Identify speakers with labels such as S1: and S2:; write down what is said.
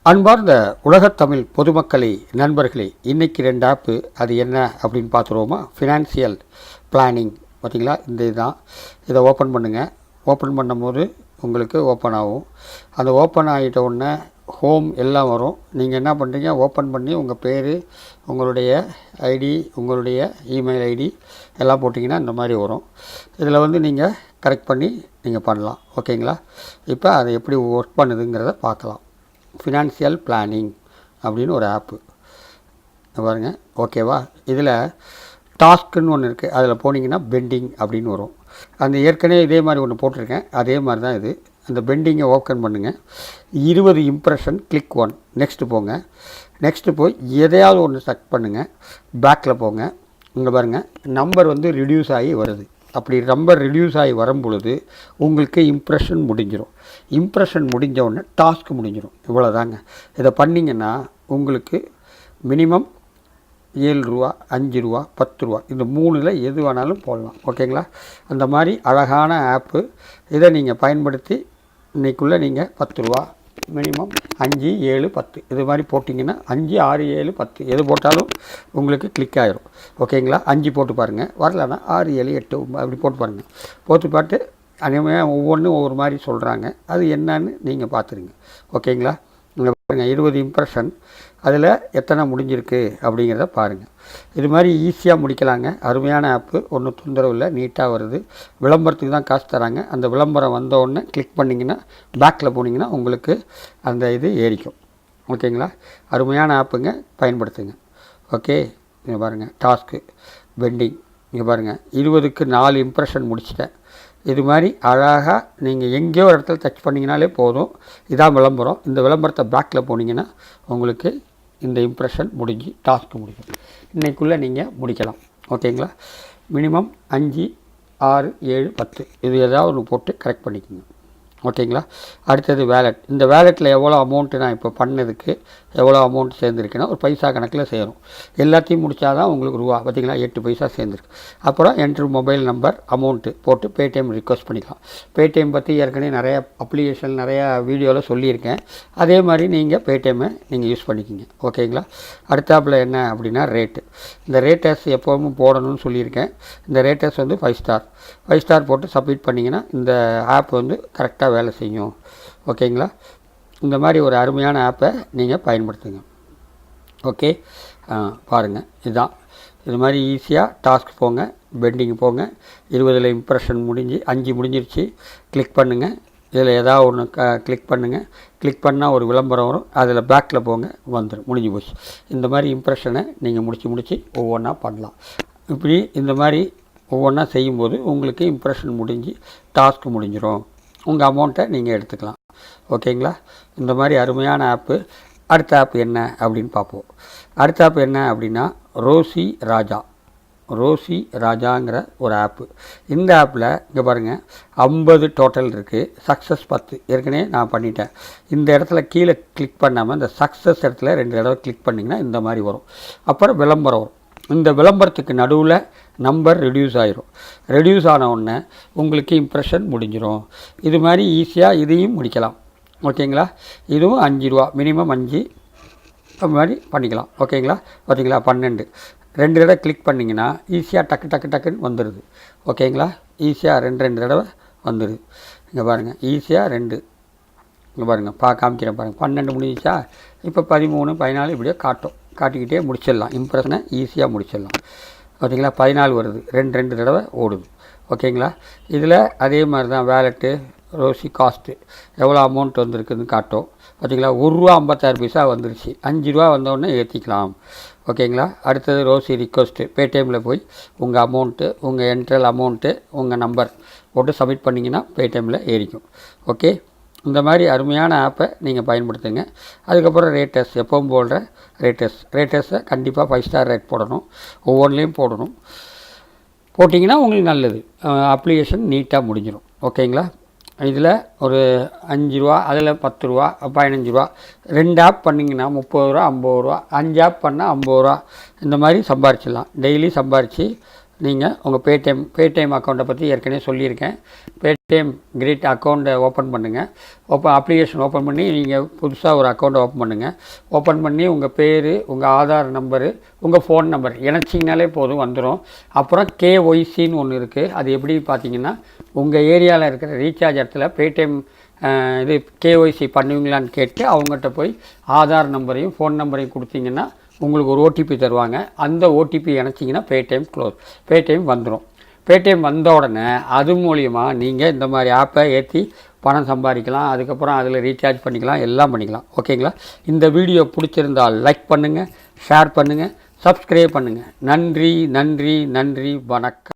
S1: அன்பார்ந்த உலகத்தமிழ் பொதுமக்களே, நண்பர்களே, இன்றைக்கி 2 ஆப்பு. அது என்ன அப்படின்னு பார்த்துருவோமா? ஃபினான்சியல் பிளானிங் பார்த்திங்களா, இந்த இதுதான். இதை ஓப்பன் பண்ணுங்கள். ஓப்பன் பண்ணும்போது உங்களுக்கு ஓப்பன் ஆகும். அந்த ஓப்பன் ஆகிட்ட உடனே ஹோம் எல்லாம் வரும். நீங்கள் என்ன பண்ணுறீங்க, ஓப்பன் பண்ணி உங்கள் பேர், உங்களுடைய ஐடி, உங்களுடைய இமெயில் ஐடி எல்லாம் போட்டிங்கன்னா இந்த மாதிரி வரும். இதில் நீங்கள் கரெக்ட் பண்ணி நீங்கள் பண்ணலாம். ஓகேங்களா? இப்போ அதை எப்படி ஒர்க் பண்ணுதுங்கிறத பார்க்கலாம். ஃபினான்சியல் பிளானிங் அப்படின்னு ஒரு ஆப்பு பாருங்கள். ஓகேவா? இதில் டாஸ்க்குன்னு ஒன்று இருக்குது. அதில் போனீங்கன்னா பெண்டிங் அப்படின்னு வரும். அந்த ஏற்கனவே இதே மாதிரி ஒன்று போட்டிருக்கேன், அதே மாதிரி தான் இது. அந்த பெண்டிங்கை ஓப்பன் பண்ணுங்கள். 20 இம்ப்ரெஷன், கிளிக் 1. நெக்ஸ்ட்டு போங்க. நெக்ஸ்ட்டு போய் எதையாவது ஒன்று செலக்ட் பண்ணுங்கள். பேக்கில் போங்க. இங்கே பாருங்கள், நம்பர் ரிடியூஸ் ஆகி வருது. அப்படி நம்பர் ரிடியூஸ் ஆகி வரும் பொழுது உங்களுக்கு இம்ப்ரெஷன் முடிஞ்சிடும். இம்ப்ரெஷன் முடிஞ்ச உடனே டாஸ்க் முடிஞ்சிடும். இவ்வளோதாங்க. இதை பண்ணிங்கன்னா உங்களுக்கு மினிமம் 7 ரூபா, 5 ரூபா, 10 ரூபா, இந்த 3ல் எது வேணாலும் போடலாம். ஓகேங்களா? அந்த மாதிரி அழகான ஆப்பு. இதை நீங்கள் பயன்படுத்தி இன்றைக்குள்ளே நீங்கள் 10 ரூபா மினிமம் 5, 7, 10 இது மாதிரி போட்டிங்கன்னா 5, 6, 7, 10 எது போட்டாலும் உங்களுக்கு கிளிக் ஆகிரும். ஓகேங்களா? 5 போட்டு பாருங்கள். வரலன்னா 6, 7, 8 அப்படி போட்டு பாருங்கள். போட்டு பார்த்து அனைவரும் ஒவ்வொன்றும் ஒவ்வொரு மாதிரி சொல்கிறாங்க. அது என்னன்னு நீங்கள் பார்த்துருங்க. ஓகேங்களா? இங்கே பாருங்கள், 20 இம்ப்ரெஷன். அதில் எத்தனை முடிஞ்சிருக்கு அப்படிங்கிறத பாருங்கள். இது மாதிரி ஈஸியாக முடிக்கலாங்க. அருமையான ஆப்பு. ஒன்றும் தொந்தரவு இல்லை, நீட்டாக வருது. விளம்பரத்துக்கு தான் காசு தராங்க. அந்த விளம்பரம் வந்தோடனே கிளிக் பண்ணிங்கன்னா, பேக்கில் போனீங்கன்னா உங்களுக்கு அந்த இது ஏறிக்கும். ஓகேங்களா? அருமையான ஆப்புங்க, பயன்படுத்துங்க. ஓகே, இங்கே பாருங்கள், டாஸ்க்கு பெண்டிங். இங்கே பாருங்கள், 20க்கு 4 இம்ப்ரெஷன் முடிச்சிட்டேன். இது மாதிரி அழகாக நீங்கள் எங்கேயோ ஒரு இடத்துல டச் பண்ணிங்கனாலே போதும். இதான் விளம்பரம். இந்த விளம்பரத்தை பேக்கில் போனீங்கன்னா உங்களுக்கு இந்த இம்ப்ரெஷன் முடிஞ்சு டாஸ்க் முடியும். இன்றைக்குள்ளே நீங்கள் முடிக்கலாம். ஓகேங்களா? மினிமம் 5, 6, 7, 10 இது ஏதாவது ஒன்று போட்டு கரெக்ட் பண்ணிக்கோங்க. ஓகேங்களா? அடுத்தது வேலெட். இந்த வேலெட்டில் எவ்வளோ அமௌண்ட்டு நான் இப்போ பண்ணதுக்கு எவ்வளோ அமௌண்ட் சேர்ந்துருக்குன்னா ஒரு பைசா கணக்கில் சேரும். எல்லாத்தையும் முடித்தா தான் உங்களுக்கு ரூபா. பார்த்திங்களா? 8 பைசா சேர்ந்துருக்கு. அப்புறம் என்ட்ரு மொபைல் நம்பர், அமௌண்ட்டு போட்டு பேடிஎம் ரிக்வெஸ்ட் பண்ணிக்கலாம். பேடிஎம் பற்றி ஏற்கனவே நிறையா அப்ளிகேஷன், நிறையா வீடியோவில் சொல்லியிருக்கேன். அதே மாதிரி நீங்கள் பேடிஎம்மை நீங்கள் யூஸ் பண்ணிக்கிங்க. ஓகேங்களா? அடுத்தாப்பில் என்ன அப்படின்னா ரேட்டு. இந்த ரேட்டர்ஸ் எப்போவும் போடணும்னு சொல்லியிருக்கேன். இந்த ரேட்டர்ஸ் 5 ஸ்டார். 5 ஸ்டார் போட்டு சப்மிட் பண்ணிங்கன்னா இந்த ஆப் கரெக்டாக வேலை செய்யும். ஓகேங்களா? இந்த மாதிரி ஒரு அருமையான ஆப்பை நீங்கள் பயன்படுத்துங்க. ஓகே, பாருங்கள், இதுதான். இது மாதிரி ஈஸியாக டாஸ்க் போங்க, பெண்டிங் போங்க. 20ல் இம்ப்ரெஷன் முடிஞ்சு 5 முடிஞ்சிருச்சு. கிளிக் பண்ணுங்கள். இதில் ஏதாவது ஒன்று கிளிக் பண்ணுங்கள். கிளிக் பண்ணால் ஒரு விளம்பரம் வரும். அதில் பேக்கில் போங்க, வந்துடும், முடிஞ்சு போச்சு. இந்த மாதிரி இம்ப்ரெஷனை நீங்கள் முடித்து ஒவ்வொன்றா பண்ணலாம். இப்படி இந்த மாதிரி ஒவ்வொன்றா செய்யும்போது உங்களுக்கு இம்ப்ரெஷன் முடிஞ்சு டாஸ்க் முடிஞ்சிடும். உங்கள் அமௌண்ட்டை நீங்கள் எடுத்துக்கலாம். ஓகேங்களா? இந்த மாதிரி அருமையான ஆப்பு. அடுத்த ஆப் என்ன அப்படின்னு பார்ப்போம். அடுத்த ஆப் என்ன அப்படின்னா ரோசி ராஜாங்கிற ஒரு ஆப்பு. இந்த ஆப்பில் இங்கே பாருங்கள், 50 டோட்டல் இருக்குது. சக்ஸஸ் 10 ஏற்கனவே நான் பண்ணிட்டேன். இந்த இடத்துல கீழே கிளிக் பண்ணாமல் இந்த சக்ஸஸ் இடத்துல 2 தடவை கிளிக் பண்ணிங்கன்னா இந்த மாதிரி வரும். அப்புறம் விளம்பரம் வரும். இந்த விளம்பரத்துக்கு நடுவில் நம்பர் ரிடியூஸ் ஆகிரும். ரெடியூஸ் ஆன உடனே உங்களுக்கு இம்ப்ரெஷன் முடிஞ்சிடும். இது மாதிரி ஈஸியாக இதையும் முடிக்கலாம். ஓகேங்களா? இதுவும் 5 ரூபா, மினிமம் 5 அது மாதிரி பண்ணிக்கலாம். ஓகேங்களா? பார்த்தீங்களா? 12 2 தடவை கிளிக் பண்ணிங்கன்னா ஈஸியாக டக்குன்னு வந்துடுது. ஓகேங்களா? ஈஸியாக 2 தடவை வந்துடுது. இங்கே பாருங்கள், ஈஸியாக 2 இங்கே பாருங்கள், காமிக்கிறேன் பாருங்கள். 12 முடிஞ்சிச்சா? இப்போ 13, 14 இப்படியே காட்டிக்கிட்டே முடிச்சிடலாம். இம்ப்ரெஷனை ஈஸியாக முடிச்சிடலாம். பார்த்தீங்களா? 14 வருது. 2 தடவை ஓடுது. ஓகேங்களா? இதில் அதே மாதிரி தான் வேலெட்டு, ரோசி காஸ்ட்டு எவ்வளோ அமௌண்ட் வந்திருக்குதுன்னு காட்டும். பார்த்தீங்களா? 1 ரூபா 56 பைசா வந்துருச்சு. 5 ரூபா வந்தோடனே ஏற்றிக்கலாம். ஓகேங்களா? அடுத்தது ரோசி ரிக்வெஸ்ட்டு. பேடிஎம்மில் போய் உங்கள் அமௌண்ட்டு, உங்கள் என்ட்ரல் அமௌண்ட்டு, உங்கள் நம்பர் போட்டு சப்மிட் பண்ணிங்கன்னா பேடிஎம்மில் ஏறிக்கும். ஓகே, இந்த மாதிரி அருமையான ஆப்பை நீங்கள் பயன்படுத்துங்க. அதுக்கப்புறம் ரேட்டர்ஸ், எப்பவும் போடுற ரேட்டர்ஸை கண்டிப்பாக 5 ஸ்டார் ரேட் போடணும். ஒவ்வொன்றிலையும் போடணும். போட்டிங்கன்னா உங்களுக்கு நல்லது. அப்ளிகேஷன் நீட்டாக முடிஞ்சிடும். ஓகேங்களா? இதில் ஒரு 5 ரூபா, அதில் 10 ரூபா, 15 ரூபா, 2 ஆப் பண்ணிங்கன்னா 30 ரூபா, 50 ரூபா, 5 ஆப் பண்ணால் 50 ரூபா, இந்த மாதிரி சம்பாரிச்சிடலாம். டெய்லி சம்பாரித்து நீங்கள் உங்கள் பேடிஎம் அக்கௌண்ட்டை பற்றி ஏற்கனவே சொல்லியிருக்கேன். பேடிஎம் கிரிட் அக்கௌண்ட்டை ஓப்பன் பண்ணுங்கள். அப்ளிகேஷன் ஓப்பன் பண்ணி நீங்கள் புதுசாக ஒரு அக்கௌண்ட்டை ஓப்பன் பண்ணுங்கள். ஓப்பன் பண்ணி உங்கள் பேர், உங்கள் ஆதார் நம்பரு, உங்கள் ஃபோன் நம்பர் இணைச்சிங்கனாலே போதும், வந்துடும். அப்புறம் கேஒய்சின்னு ஒன்று இருக்குது. அது எப்படி பார்த்தீங்கன்னா, உங்கள் ஏரியாவில் இருக்கிற ரீசார்ஜ் இடத்துல பேடிஎம் இது கேஒய்சி பண்ணுவீங்களான்னு கேட்டு அவங்ககிட்ட போய் ஆதார் நம்பரையும் ஃபோன் நம்பரையும் கொடுத்தீங்கன்னா உங்களுக்கு ஒரு ஓடிபி தருவாங்க. அந்த ஓடிபி இணைச்சிங்கன்னா பேடிஎம் வந்துடும். பேடிஎம் வந்த உடனே அது மூலிமா நீங்கள் இந்த மாதிரி ஆப்பை ஏற்றி பணம் சம்பாதிக்கலாம். அதுக்கப்புறம் அதில் ரீசார்ஜ் பண்ணிக்கலாம், எல்லாம் பண்ணிக்கலாம். ஓகேங்களா? இந்த வீடியோ பிடிச்சிருந்தால் லைக் பண்ணுங்கள், ஷேர் பண்ணுங்கள், சப்ஸ்கிரைப் பண்ணுங்கள். நன்றி, வணக்கம்.